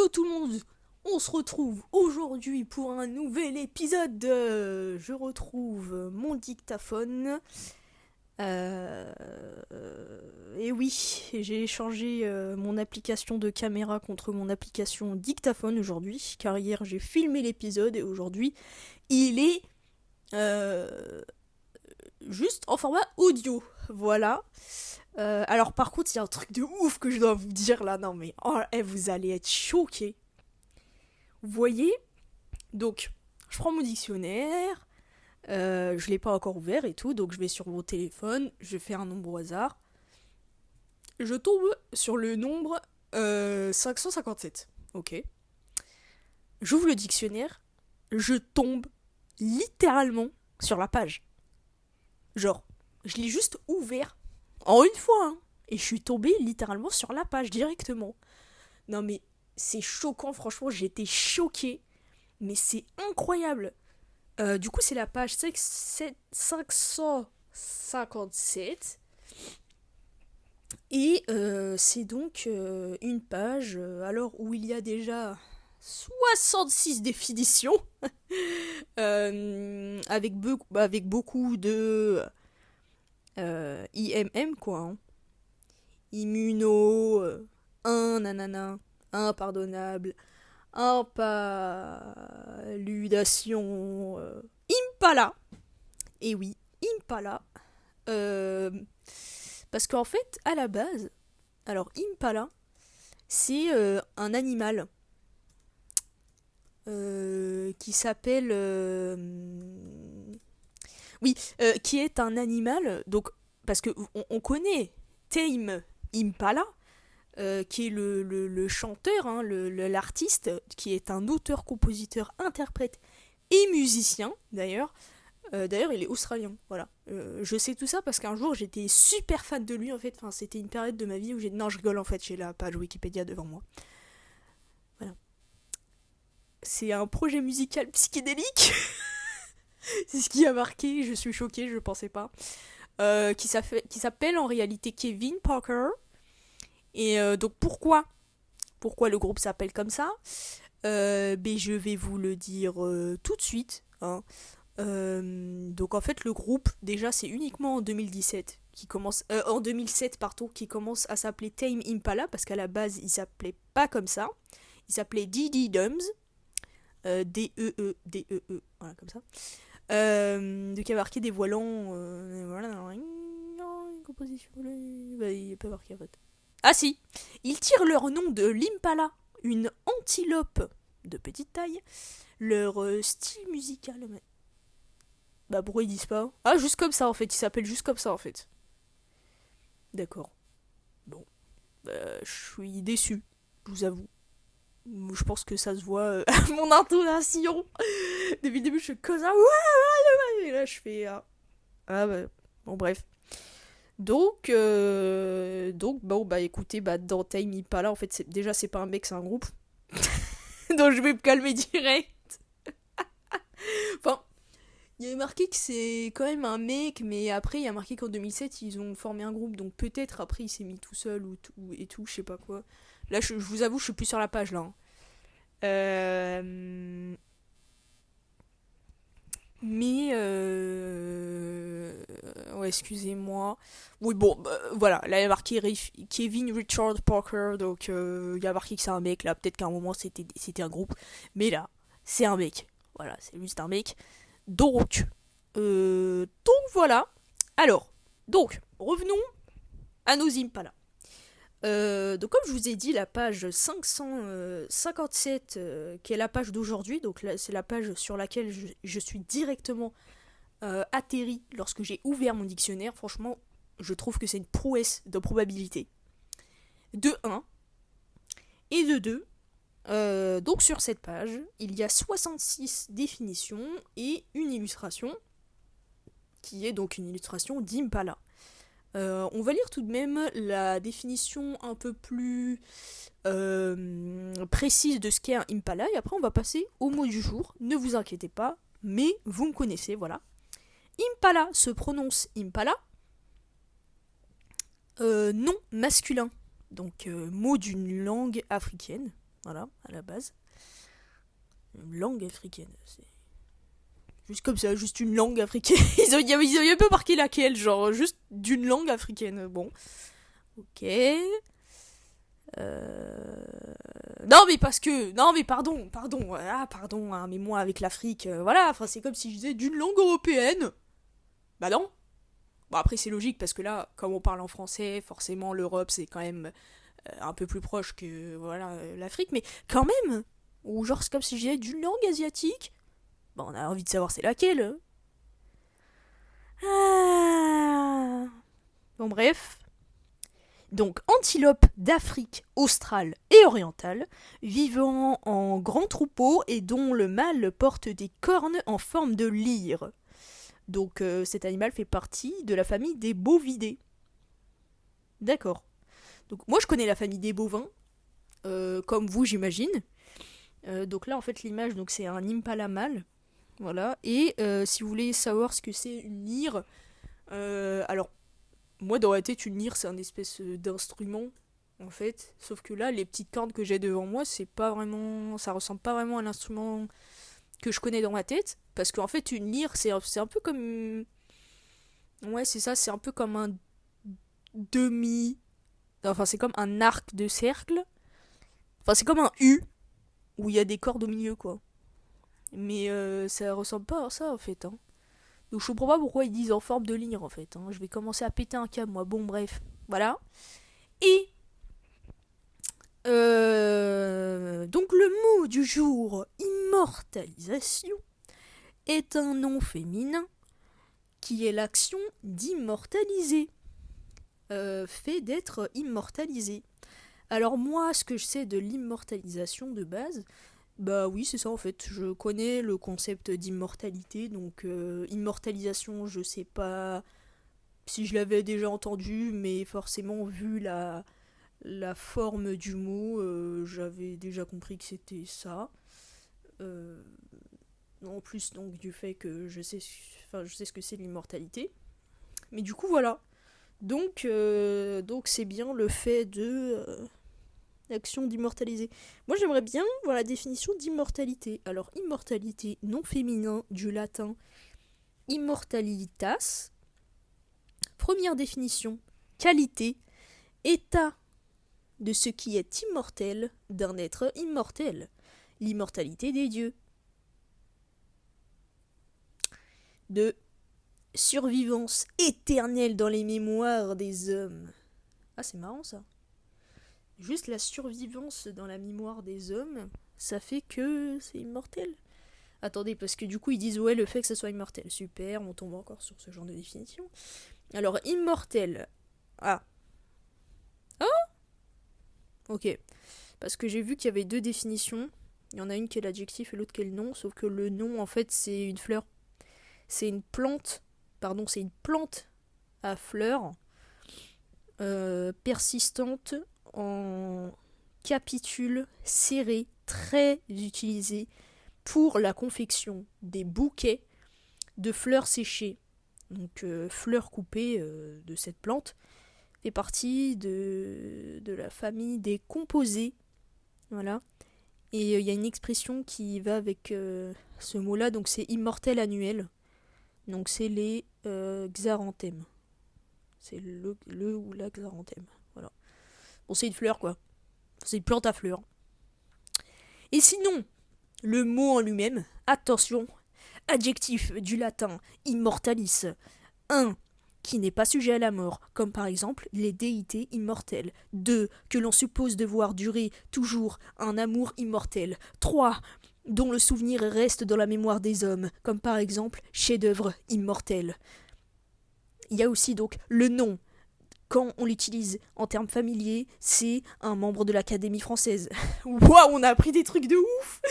Yo tout le monde, on se retrouve aujourd'hui pour un nouvel épisode de Je retrouve mon dictaphone. Euh, et oui, j'ai changé mon application de caméra contre mon application dictaphone aujourd'hui, car hier j'ai filmé l'épisode et aujourd'hui il est euh, juste en format audio. Voilà. Alors par contre, il y a un truc de ouf que je dois vous dire là. Non mais oh, vous allez être choqués. Vous voyez? Donc, je prends mon dictionnaire. Je l'ai pas encore ouvert et tout. Donc je vais sur mon téléphone. Je fais un nombre au hasard. Je tombe sur le nombre 557. Ok. J'ouvre le dictionnaire. Je tombe littéralement sur la page. Genre, je l'ai juste ouvert en une fois. Hein, et je suis tombée littéralement sur la page directement. Non mais c'est choquant, franchement, j'ai été choquée. Mais c'est incroyable. Du coup, c'est la page 557. Et c'est donc une page alors où il y a déjà 66 définitions. Avec beaucoup de IMM, quoi. Hein. Immuno, nanana, impardonnable, impaludation, Impala. Et oui, Impala. Euh, Parce qu'en fait, à la base, alors Impala, c'est un animal qui s'appelle... oui, qui est un animal, donc, parce que on connaît Tame Impala, qui est le chanteur, hein, l'artiste, qui est un auteur, compositeur, interprète et musicien, d'ailleurs. D'ailleurs, il est australien, voilà. Je sais tout ça parce qu'un jour, j'étais super fan de lui, en fait. Enfin, c'était une période de ma vie où j'ai... Non, je rigole, en fait, j'ai la page Wikipédia devant moi. Voilà. C'est un projet musical psychédélique. C'est ce qui a marqué, je suis choquée, je pensais pas. Qui s'appelle en réalité Kevin Parker. Et donc, pourquoi le groupe s'appelle comme ça? Ben, je vais vous le dire tout de suite, hein. Donc en fait le groupe déjà c'est uniquement en 2017 qui commence en 2007 pardon qui commence à s'appeler Tame Impala parce qu'à la base il s'appelait pas comme ça, il s'appelait Dee Dums, D-E-E voilà comme ça. Donc il y a marqué des voilants voilà une composition bah, il est pas marqué en fait. Ah si, ils tirent leur nom de l'impala, une antilope de petite taille, leur style musical. Bah pourquoi ils disent pas? Ah, juste comme ça en fait, il s'appelle juste comme ça en fait. D'accord. Bon. Je suis déçu, je vous avoue. Je pense que ça se voit à mon intonation. Depuis le début, je suis comme ça. Ouais, ouais, ouais. Et là, je fais. Ah bah. Bon, bref. Donc, bon, bah écoutez, bah, dans Time Impala, en fait, déjà, c'est pas un mec, c'est un groupe. Donc, je vais me calmer direct. Enfin, il y a marqué que c'est quand même un mec, mais après il y a marqué qu'en 2007 ils ont formé un groupe, donc peut-être après il s'est mis tout seul et tout, je sais pas quoi. Là je vous avoue, je suis plus sur la page là. Hein. Euh... Mais ouais, excusez-moi. Oui, bon, bah, voilà, là il y a marqué Kevin Richard Parker, donc il y a marqué que c'est un mec, là peut-être qu'à un moment c'était un groupe, mais là c'est un mec. Voilà, c'est juste un mec. Donc voilà. Alors, donc, revenons à nos Impala. Donc comme je vous ai dit, la page 557, qui est la page d'aujourd'hui, donc là, c'est la page sur laquelle je suis directement atterri lorsque j'ai ouvert mon dictionnaire. Franchement, je trouve que c'est une prouesse de probabilité. De un. Et de 2. Donc sur cette page, il y a 66 définitions et une illustration qui est donc une illustration d'Impala. On va lire tout de même la définition un peu plus précise de ce qu'est un Impala et après on va passer au mot du jour. Ne vous inquiétez pas, mais vous me connaissez, voilà. Impala se prononce Impala, nom masculin, donc mot d'une langue africaine, Voilà, à la base. Une langue africaine, c'est... Juste comme ça, juste une langue africaine. Ils ont pas marqué laquelle, genre, juste d'une langue africaine. Bon, ok. Non mais parce que... Non mais pardon, pardon, hein, mais moi avec l'Afrique, voilà, enfin c'est comme si je disais d'une langue européenne. Bah non. Bon après c'est logique parce que là, comme on parle en français, forcément l'Europe c'est quand même un peu plus proche que voilà l'Afrique, mais quand même. Ou genre c'est comme si je disais d'une langue asiatique. Bon on a envie de savoir c'est laquelle. Ah. Bon bref. Donc antilope d'Afrique australe et orientale, vivant en grands troupeaux et dont le mâle porte des cornes en forme de lyre. Donc cet animal fait partie de la famille des bovidés. D'accord. Donc moi je connais la famille des bovins, comme vous j'imagine. Donc là en fait l'image donc c'est un impala mâle. Voilà. Et si vous voulez savoir ce que c'est une lyre, alors moi dans la tête une lyre c'est un espèce d'instrument en fait. Sauf que là les petites cordes que j'ai devant moi c'est pas vraiment, ça ressemble pas vraiment à l'instrument que je connais dans ma tête. Parce qu'en fait une lyre c'est un peu comme... Ouais c'est ça, c'est un peu comme un demi... Enfin c'est comme un arc de cercle. Enfin c'est comme un U où il y a des cordes au milieu quoi. Mais ça ressemble pas à ça en fait. Hein. Donc je comprends pas pourquoi ils disent en forme de lyre en fait. Hein. Je vais commencer à péter un câble moi. Bon bref. Voilà. Et donc le mot du jour, immortalisation, est un nom féminin qui est l'action d'immortaliser. Fait d'être immortalisé. Alors moi, ce que je sais de l'immortalisation de base, bah oui, c'est ça en fait. Je connais le concept d'immortalité, donc immortalisation, je sais pas si je l'avais déjà entendu, mais forcément vu la forme du mot, j'avais déjà compris que c'était ça. Euh, En plus donc du fait que je sais ce que c'est l'immortalité. Mais du coup voilà. Donc c'est bien le fait de l'action d'immortaliser. Moi j'aimerais bien voir la définition d'immortalité. Alors immortalité, nom féminin du latin immortalitas. Première définition, qualité, état de ce qui est immortel d'un être immortel. L'immortalité des dieux. De survivance éternelle dans les mémoires des hommes. Ah, c'est marrant ça. Juste la survivance dans la mémoire des hommes, ça fait que c'est immortel. Attendez, parce que du coup ils disent ouais le fait que ça soit immortel. Super, on tombe encore sur ce genre de définition. Alors immortel. Ah. Ah. Ok. Parce que j'ai vu qu'il y avait deux définitions. Il y en a une qui est l'adjectif et l'autre qui est le nom. Sauf que le nom en fait c'est une fleur. C'est une plante. Pardon, c'est une plante à fleurs persistante en capitules serrés, très utilisés pour la confection des bouquets de fleurs séchées. Donc fleurs coupées de cette plante fait partie de la famille des composés. Voilà. Et il y a une expression qui va avec ce mot-là, donc c'est immortel annuel. Donc c'est les xaranthèmes. C'est le ou la xaranthème. Voilà. Bon, c'est une fleur quoi. C'est une plante à fleurs. Et sinon, le mot en lui-même, attention, adjectif du latin immortalis, un qui n'est pas sujet à la mort, comme par exemple les déités immortelles. 2. Que l'on suppose devoir durer toujours un amour immortel. 3. Dont le souvenir reste dans la mémoire des hommes, comme par exemple chef-d'œuvre immortel. Il y a aussi donc le nom. Quand on l'utilise en termes familiers, c'est un membre de l'Académie française. Waouh, on a appris des trucs de ouf.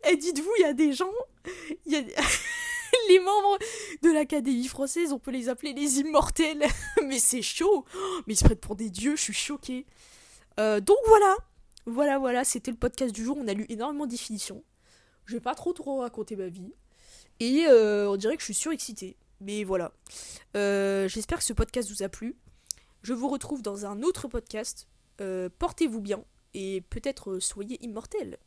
Et dites-vous, il y a des gens, il y a les membres de l'Académie française, on peut les appeler les immortels. Mais c'est chaud. Mais ils se prennent pour des dieux, je suis choquée. Donc voilà, c'était le podcast du jour. On a lu énormément de définitions. Je vais pas trop raconter ma vie. Et on dirait que je suis surexcitée. Mais voilà. J'espère que ce podcast vous a plu. Je vous retrouve dans un autre podcast. Portez-vous bien. et peut-être soyez immortel.